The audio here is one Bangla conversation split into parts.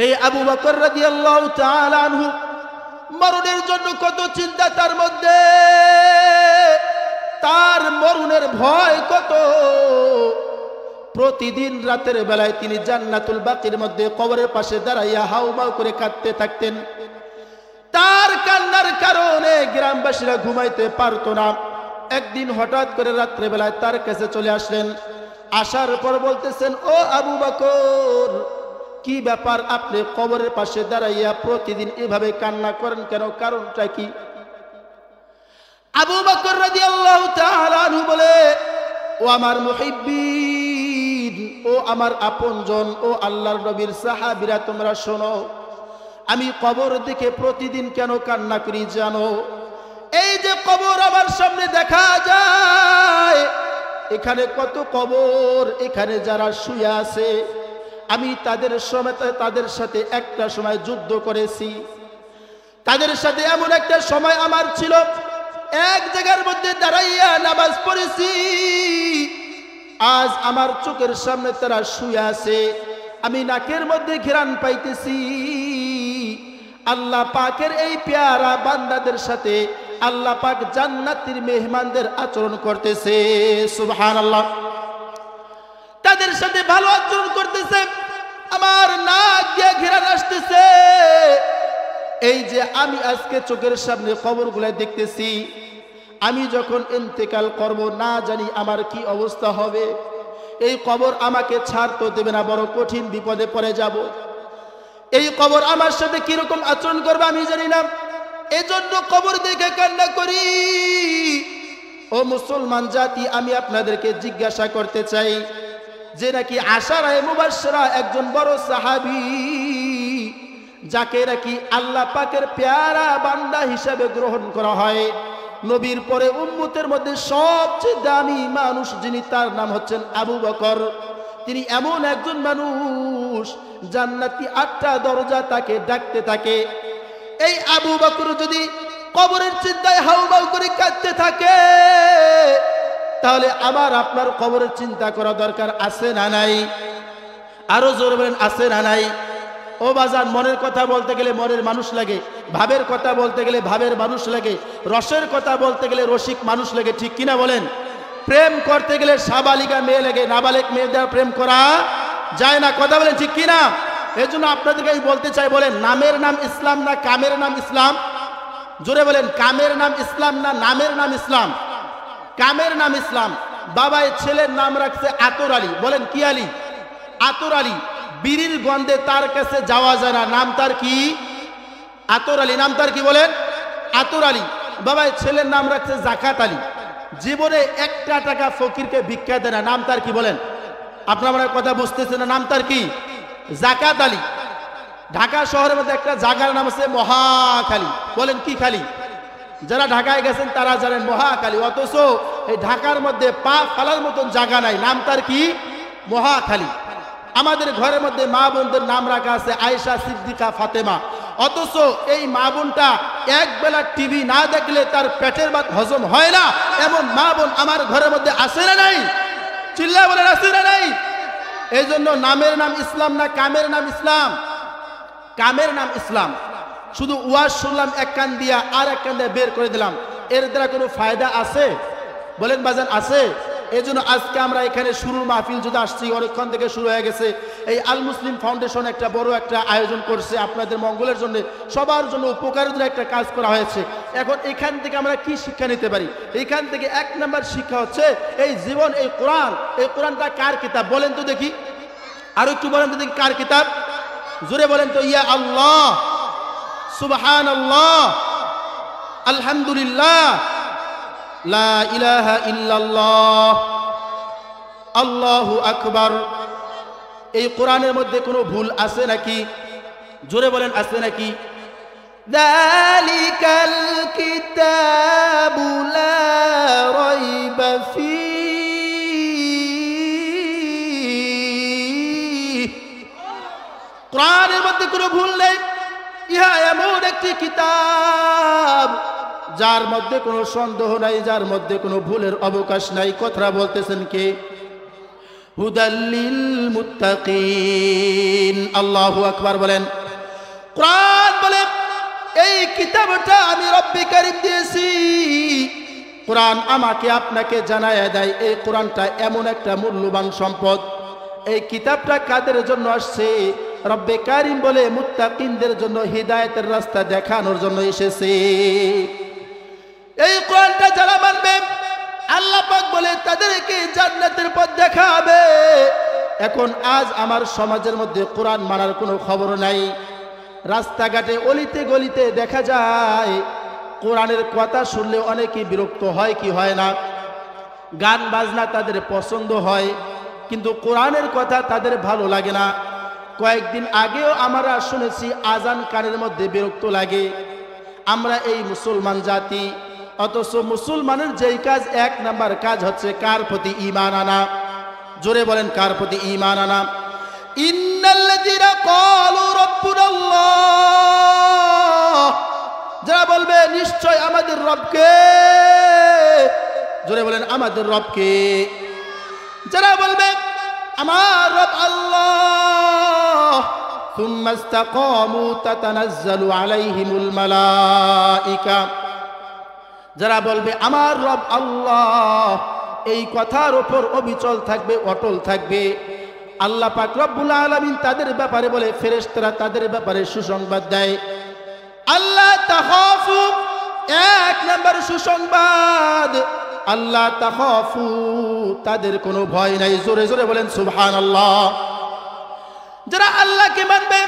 এই আবু বকর রাদিয়াল্লাহু তাআলা আনহু মরণের জন্য কত চিন্তা তার মধ্যে, তার মরণের ভয় কত। প্রতিদিন রাতের বেলায় তিনি জান্নাতুল বাকির মধ্যে কবরের পাশে দাঁড়াইয়া হাউমাউ করে কাঁদতে থাকতেন। তার কান্নার কারণে গ্রামবাসীরা ঘুমাইতে পারতো না। একদিন হঠাৎ করে রাত্রে বেলায় তার কাছে চলে আসলেন। আসার পর বলতেছেন, ও আবু বকর, কি ব্যাপার, আপনি কবরের পাশে দাঁড়াইয়া প্রতিদিন এভাবে কান্না করেন কেন, কারণটা কি? আবু বকর রাদিয়াল্লাহু তাআলা আনহু বলে, ও আমার মুহিব্বিন, ও আমার আপনজন, ও আল্লাহর নবীর সাহাবীরা, তোমরা শোনো, আমি কবর দেখে প্রতিদিন কেন কান্না করি জানো? এই যে কবর আমার সামনে দেখা যায়, এখানে কত কবর, এখানে যারা শুয়ে আছে, আমি তাদের সাথে একটা সময় যুদ্ধ করেছি। তাদের সাথে এমন একটা সময় আমার ছিল, এক জায়গার মধ্যে দাঁড়াইয়া নামাজ পড়েছি। আজ আমার চোখের সামনে তারা শুয়ে আছে, আমি নাকের মধ্যে ঘ্রাণ পাইতেছি। আল্লাহ পাকের এই পেয়ারা বান্দাদের সাথে আল্লাহ পাক জান্নাতের মেহমানদের আচরণ করতেছে। সুবহানাল্লাহ। তাদের সাথে ভালো আচরণ করতেছে, আমার নাক দিয়ে ঘ্রাণ আসতেছে। এই যে আমি আজকে চোখের সামনে কবরগুলা দেখতেছি, আমি যখন ইন্তেকাল করব না জানি আমার কি অবস্থা হবে। এই কবর আমাকে ছাড়তে দেবে না, বড় কঠিন বিপদে পড়ে যাব। এই কবর আমার সাথে কিরকম আচরণ করবে আমি জানি না। এজন্য কবর দেখে কান্না করি। ও মুসলমান জাতি, আমি আপনাদেরকে জিজ্ঞাসা করতে চাই, যে নাকি আশারায়ে মুবাশশিরা একজন বড় সাহাবী, যাকে নাকি আল্লাহ পাকের পেয়ারা বান্দা হিসেবে গ্রহণ করা হয়, নবীর পরে উম্মতের মধ্যে সবচেয়ে দামি মানুষ যিনি, তার নাম হচ্ছেন আবু বকর। তিনি এমন একজন মানুষ, জান্নাতি 8টা দরজা তাকে ডাকতে থাকে। এই আবু বকর যদি কবরের চিন্তায় হাউমাউ করে কাঁদতে থাকে, তাহলে আমার আপনার কবরের চিন্তা করা দরকার আছে না নাই? আরো জোরে বলেন, আছে না নাই? ও বাজান, মনের কথা বলতে গেলে মনের মানুষ লাগে, ভাবের কথা বলতে গেলে ভাবের মানুষ লাগে, রসের কথা বলতে গেলে রসিক মানুষ লাগে, ঠিক কিনা বলেন? প্রেম করতে গেলে সাবালিকা মেয়ে লাগে, নাবালিক মেয়ে দ্বারা প্রেম করা যায় না, কথা বলেন ঠিক কিনা? এই জন্য আপনাদেরকে আমি বলতে চাই, বলেন নামের নাম ইসলাম না কামের নাম ইসলাম? জোরে বলেন, কামের নাম ইসলাম না নামের নাম ইসলাম? কামের নাম ইসলাম। বাবাই ছেলের নাম রাখছে আতর আলী, বলেন কি আলী? আতর আলী। বিড়ির গন্ধে তার কাছে যাওয়া যায় না, নাম তার কি? আতর আলী। নাম তার কি বলেন? আতর আলী। বাবাই ছেলের নাম রাখছে জাকাত আলী, জীবনে 1টা টাকা ফকিরকে ভিক্ষা দেয় না, নাম তার কি বলেন? আপনারা আমার কথা বুঝতেছেন না? নাম তার কি? জাকাত আলী। ঢাকা শহরের মধ্যে একটা জায়গার নাম আছে মহাখালী, বলেন কি খালি? যারা ঢাকায় গেছেন তারা জানেন মহাখালী। অথচ এই ঢাকার মধ্যে পা ফেলার মতন জায়গা নাই, নাম তার কি? মহাখালী। আমাদের ঘরের মধ্যে মা বোনদের নাম রাখা আছে আয়েশা, সিদ্দিকা, ফাতেমা। অথচ এই মা বোনটা এক বেলা টিভি না দেখলে তার পেটের ভাত হজম হয় না, এমন মা বোন আমার ঘরের মধ্যে আছে না নাই? চিল্লা বলেন, আছে না নাই? এই জন্য নামের নাম ইসলাম না কামের নাম ইসলাম? কামের নাম ইসলাম। শুধু ওয়াজ শুনলাম এক কান দিয়া আর এক কান দিয়ে বের করে দিলাম, এর দ্বারা কোনো ফায়দা আছে? বলেন বাজান, আছে? এই জন্য আজকে আমরা এখানে শুরুর মাহফিল যদি আসছি, অনেকক্ষণ থেকে শুরু হয়ে গেছে। এই আল মুসলিম ফাউন্ডেশন একটা বড় একটা আয়োজন করছে আপনাদের মঙ্গলের জন্য, সবার জন্য উপকারের জন্য একটা কাজ করা হয়েছে। এখন এখান থেকে আমরা কি শিক্ষা নিতে পারি? এখান থেকে 1 নম্বর শিক্ষা হচ্ছে এই জীবন, এই কোরআন। এই কোরআনটা কার কিতাব বলেন তো দেখি? আরো একটু বলেন তো দেখি, কার কিতাব? জোরে বলেন তো, ইয়া আল্লাহ, সুবহানাল্লাহ, আলহামদুলিল্লাহ, লা ইলাহা ইল্লাল্লাহ, আল্লাহু আকবার। এই কোরআনের মধ্যে কোনো ভুল আছে নাকি? জোরে বলেন, আছে নাকি? যালিকাল কিতাবু লা রাইবা ফীহি। কোরআনের মধ্যে কোনো ভুল নেই। ইহা এমন একটি কিতাব যার মধ্যে কোনো সন্দেহ নাই, যার মধ্যে কোনো ভুলের অবকাশ নাই। কথা বলতেছেন কে? হুদাল্লিল মুত্তাকিন। আল্লাহু আকবার বলেন। কোরআন বলে এই কিতাবটা আমি রব্বে কারীম দিয়েছি। কোরআন আমাকে আপনাকে জানায় দেয় এই কোরআনটা এমন একটা মূল্যবান সম্পদ। এই কিতাবটা কাদের জন্য আসছে? রব্বে কারীম বলে মুত্তাকিনদের জন্য, হিদায়াতের রাস্তা দেখানোর জন্য এসেছে। এই কোরআনটা যারা মানবে আল্লাহ পাক বলে তাদেরকে জান্নাতের পথ দেখাবে। এখন আজ আমার সমাজের মধ্যে কোরআন মানার কোনো খবর নাই। রাস্তাঘাটে অলিতে গলিতে দেখা যায় কোরআনের কথা শুনলে অনেকেই বিরক্ত হয় কি হয় না? গান বাজনা তাদের পছন্দ হয়, কিন্তু কোরআনের কথা তাদের ভালো লাগে না। কয়েকদিন আগেও আমরা শুনেছি আজান কানের মধ্যে বিরক্ত লাগে। আমরা এই মুসলমান জাতি, অথচ মুসলমানের যেই কাজ এক নাম্বার কাজ হচ্ছে কার প্রতি ঈমান আনা। জোরে বলেন, কার প্রতি ঈমান আনা? ইন্নাল্লাযীনা ক্বালু রাব্বুনাল্লাহ, যারা বলবে নিশ্চয় আমাদের রবকে, জোরে বলেন আমাদের রবকে, যারা বলবে আমার রব আল্লাহ, সুম্মা ইসতাকামু তাতানাজ্জালু আলাইহিমুল মালাইকা, যারা বলবে আমার রব আল্লাহ, এই কথার উপর অবিচল থাকবে, অটল থাকবে। আল্লাহ পাক রব্বুল আলামিন তাদের ব্যাপারে বলে, ফেরেশতারা তাদের ব্যাপারে সুসংবাদ দেয়। আল্লাহ তাখাফু, এক নাম্বার সুসংবাদ, আল্লাহ তাখাফু, তাদের কোনো ভয় নাই। জোরে জোরে বলেন সুবহানাল্লাহ। যারা আল্লাহকে মানবে,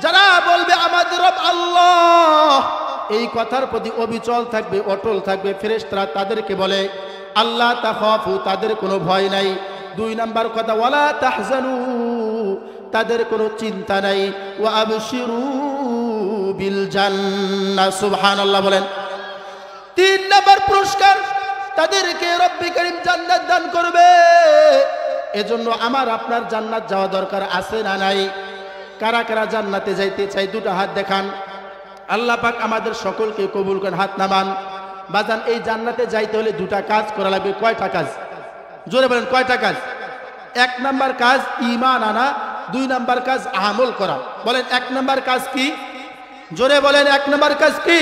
যারা বলবে আমাদের রব আল্লাহ, এই কথার প্রতি অবিচল থাকবে, অটল থাকবে, ফেরেশতারা তাদেরকে বলে আল্লাহ তাখাফু, তাদের কোনো ভয় নাই। দুই নাম্বার কথা, ওয়ালা তাহজানু, তাদের কোনো চিন্তা নাই। ওয়া আবশিরু বিল জান্নাহ, সুবহানাল্লাহ বলেন। তিন নাম্বার পুরস্কার, তাদেরকে রব্বে কারীম জান্নাত দান করবে। এজন্য আমার আপনার জান্নাত যাওয়া দরকার আছে না নাই? কারা কারা জান্নাতে যাইতে চাই দুটো হাত দেখান। আল্লাহ পাক আমাদের সকলকে কবুল করেন, হাত নামান। বাজান, এই জান্নাতে যাইতে হলে দুটা কাজ করা লাগবে। কয়টা কাজ? জোরে বলেন, কয়টা কাজ? এক নাম্বার কাজ ঈমান আনা, দুই নাম্বার কাজ আমল করা। বলেন এক নাম্বার কাজ কি? জোরে বলেন, এক নাম্বার কাজ কি?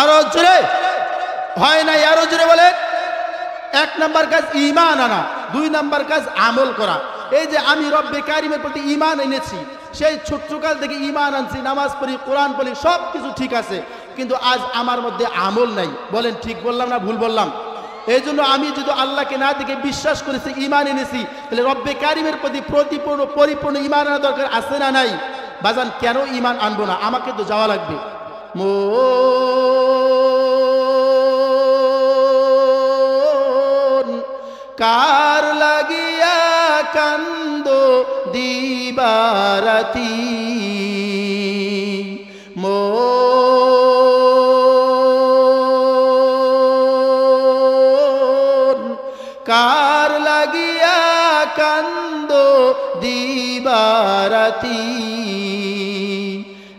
আরো জোরে হয় নাই, আরো জোরে বলেন। এক নাম্বার কাজ ঈমান আনা, দুই নাম্বার কাজ আমল করা। এই যে আমি রব্বে কারীমের প্রতি ঈমান এনেছি, সেই ছোট্টকাল থেকে ঈমান আনছি, নামাজ পড়ি, কোরআন পড়ি, সব কিছু ঠিক আছে, কিন্তু আজ আমার মধ্যে আমল নাই। বলেন ঠিক বললাম না ভুল বললাম? এই জন্য আমি যদি আল্লাহকে না দেখে বিশ্বাস করেছি, ঈমান এনেছি, তাহলে রব্বে কারীমের প্রতি পরিপূর্ণ ঈমান আনা দরকার আছে না নাই? বাজান, কেন ঈমান আনবো না? আমাকে তো যাওয়া লাগবে। কার লাগিয়া কান্দো দিবারাতি, মন কার লাগিয়া কান্দো দিবারাতি।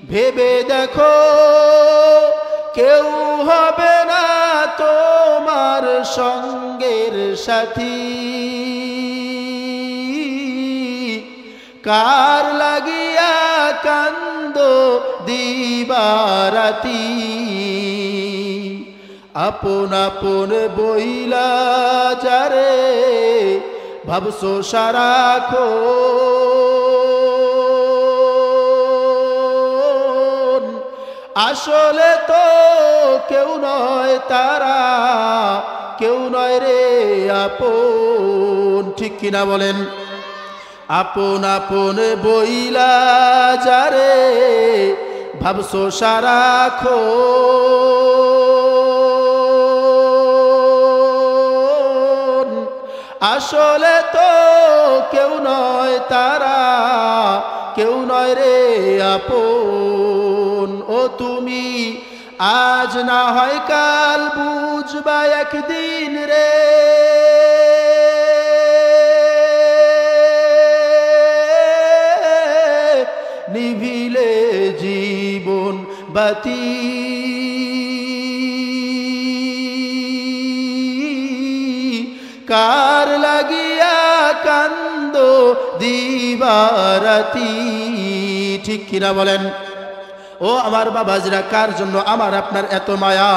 ভেবে দেখো কেউ হবে না তোমার সঙ্গের সাথী, কার লাগিয়া কান্দো দিবারাতি। আপন আপন বইলা যারে ভাবছো সারাক্ষণ, আসলে তো কেউ নয় তারা, কেউ নয় রে আপন। ঠিক কিনা বলেন? আপন আপন বইলা যারে ভাবছো সারাক্ষণ, আসলে তো কেউ নয় তারা, কেউ নয় রে আপন। ও তুমি আজ না হয় কাল বুঝবা একদিন রে, নিভিলে জীবন বাতি। কার লাগিয়া কান্দো দিবারাতি। ঠিক কিনা বলেন? ও আমার বাবাজিরা, কার জন্য আমার আপনার এত মায়া?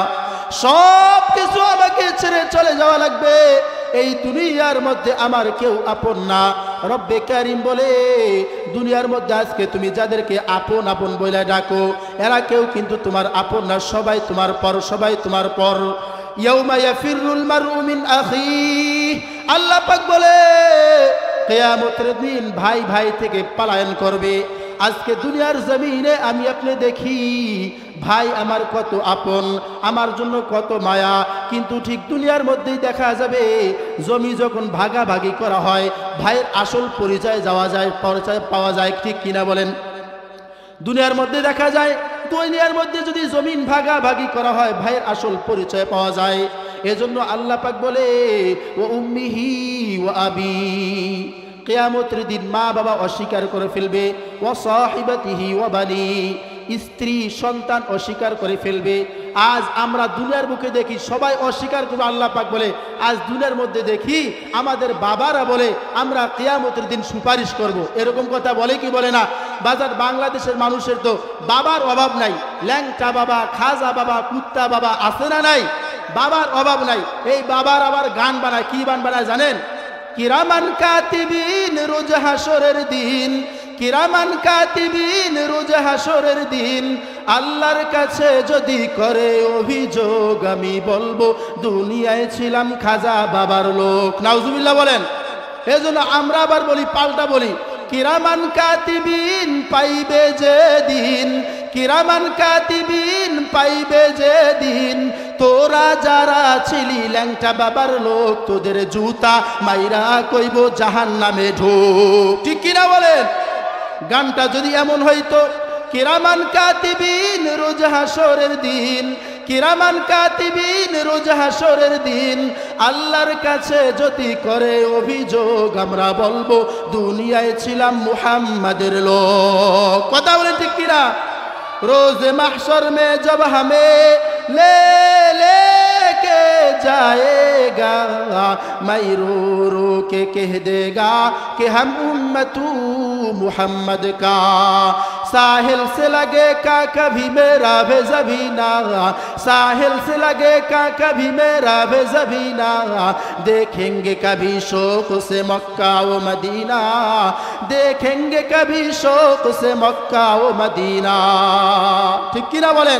সব কিছু আমাকে ছেড়ে চলে যাওয়া লাগবে। এই দুনিয়ার মধ্যে আমার কেউ আপন না। রব্বে কারিম বলে, দুনিয়ার মধ্যে আজকে তুমি যাদেরকে আপন আপন বলে ডাকো, এরা কেউ কিন্তু তোমার আপন না, সবাই তোমার পর, সবাই তোমার পর। ইয়াউমা ইয়াফিরুল মারউ মিন আখিহি, আল্লাহ পাক বলে কিয়ামতের দিন ভাই ভাই থেকে পলায়ন করবে। আজকে দুনিয়ার জমিনে আমি আপনি দেখি ভাই আমার কত আপন, আমার জন্য কত মায়া, কিন্তু ঠিক দুনিয়ার মধ্যেই দেখা যাবে জমি যখন ভাগাভাগি করা হয় ভাইয়ের আসল পরিচয় পাওয়া যায়। ঠিক কিনা বলেন? দুনিয়ার মধ্যে দেখা যায়, দুনিয়ার মধ্যে যদি জমিন ভাগাভাগি করা হয় ভাইয়ের আসল পরিচয় পাওয়া যায়। এজন্য আল্লাহ পাক বলে ও উম্মিহি ও আবি, কিয়ামতের দিন মা বাবা অস্বীকার করে ফেলবে। ও সাহিবাতিহি ও বানি, স্ত্রী সন্তান অস্বীকার করে ফেলবে। আজ আমরা দুনিয়ার মুখে দেখি সবাই অস্বীকার করবে। আল্লাহ পাক বলে আজ দুনিয়ার মধ্যে দেখি আমাদের বাবারা বলে আমরা কিয়ামতের দিন সুপারিশ করব। এরকম কথা বলে কি বলে না? বাজার বাংলাদেশের মানুষের তো বাবার অভাব নাই। ল্যাংটা বাবা, খাজা বাবা, কুত্তা বাবা আছে না নাই? বাবার অভাব নাই। এই বাবার আবার গান বানায়। কি গান বানায় জানেন? কিরামান কাতিবিন রোজ হাসরের দিন, কিরামান কাতিবিন রোজ হাসরের দিন, আল্লাহর কাছে যদি করে অভিযোগ আমি বলবো দুনিয়ায় ছিলাম খাজা বাবার লোক। নাউজুবিল্লাহ বলেন। এজন্য আমরা আবার বলি, পাল্টা বলি, কিরামান কাতিবিন পাইবে যে দিন, কিরামান কাতিবিন পাইবে যে দিন, তোরা যারা ছিলি ল্যাংটা বাবার লোক তোদের জুতা মাইরা কইব জাহান্নামে ঢোক। ঠিক কিনা বলেন? গানটা যদি এমন হইতো, কিরামান কাতিবিন রোজ হাসরের দিন, কিরামান কাতিবিন রোজ হাসরের দিন, আল্লাহর কাছে যদি করে অভিযোগ আমরা বলবো দুনিয়ায় ছিলাম মুহাম্মাদের লোক। কথা বলেন ঠিক কিনা? रोज़ महशर में जब हमें ले के जाएगा, मैं रो रो के कह देगा कि हम उम्मतू मुहम्मद का, साहिल से लगेगा कभी मेरा वे ज़बीना, साहिल से लगेगा कभी मेरा वे ज़बीना, देखेंगे कभी शौक़ से मक्का व मदीना, देखेंगे कभी शौक़ से मक्का व मदीना। ठीक कि ना बोलें?